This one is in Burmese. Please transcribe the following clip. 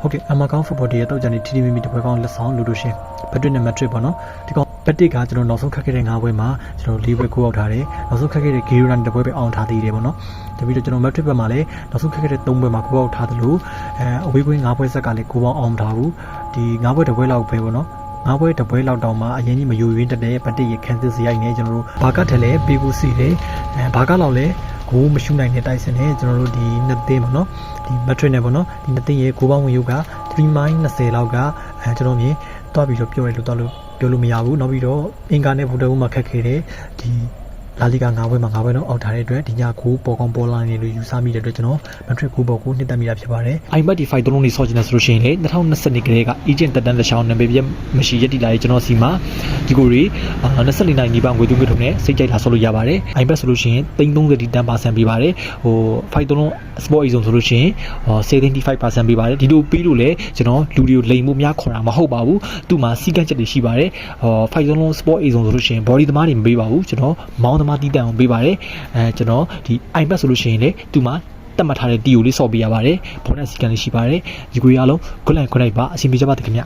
Okay, I'm a count for body at Johnny TV meet work on the sound Ludushin. But in a metric bono, the Petit Gajan also cacking away ma, so leave a go out hare, also cacking a gear and the web on Tadi Rebono. The video general metric Male, also cacking a tomb Maku Tadalu, we going up with a Galikuba on Tahu, the Nawa the well out Pevono. Nawa the well out Doma, Yeni Mayu winter day, but they can't see in general. Pacatele, people see day, Bagalole. ကိုမရှိနိုင်တဲ့တိုက်စင်နဲ့ကျွန်တော်တို့ဒီနှစ်သိန်းပေါ့နော်ဒီ battery နဲ့ပေါ့နော်ဒီနှစ်သိန်းရဲ့ကိုပေါင်းဝင်ရုပ်က 3-20 လောက်ကကျွန်တော်မြင်တွားပြီးတော့ပြောရလို့တော့ပြောလို့မရဘူးနောက်ပြီးတော့အင်ကာနဲ့ဗူဒဘူးမှာခက်ခဲတယ်ဒီလာလီဂါ9ဘွဲမှာ9ဘွဲလုံးအောက်ထားတဲ့အတွက်ဒီညကိုပေါ်ကောင်းပေါ်လာနေလို့ယူဆမိတဲ့အတွက်ကျွန်တော် battery ကိုပေါ်ကိုနှစ်သက်မိတာဖြစ်ပါတယ် iMac D5 သုံးလုံးနေဆော့ချင်တယ်ဆိုလို့ရှိရင်လေ2020ကလေးက agent တက်တန်းတစ်ချောင်းနံပါတ်ပြမရှိရည်တည်လာရေးကျွန်တော်စီမှာဒီကိုရီ24နိုင်နီးပါငွေသွင်းထုံနဲ့စိတ်ကြိုက်လာဆော့လို့ရပါတယ် iMac ဆိုလို့ရှိရင်330 10% ပေးပါတယ်ဟို5သုံးလုံး sport edition ဆိုလို့ရှိရင်75% ပေးပါတယ်ဒီလိုပြီးလို့လေကျွန်တော်လူတွေကိုလိမ်မှုများခေါ်တာမဟုတ်ပါဘူးသူ့မှာစီကန်းချက်တွေရှိပါတယ်5သုံးလုံး sport edition ဆိုလို့ရှိရင် body သမားတွေမပေးပါဘူးကျွန်တော်မောင်းသမားတီးတန်အောင်ပေးပါတယ်ကျွန်တော်ဒီ iPad ဆိုလို့ရှိရင်လေသူ့မှာတက်မှတ်ထားတဲ့ တီကိုလေးစော့ပေးရပါတယ်ဘောနက်စီကံလေးရှိပါတယ်ဒီကိုရအောင် good night ပါအဆင်ပြေကြပါသည်ခင်ဗျ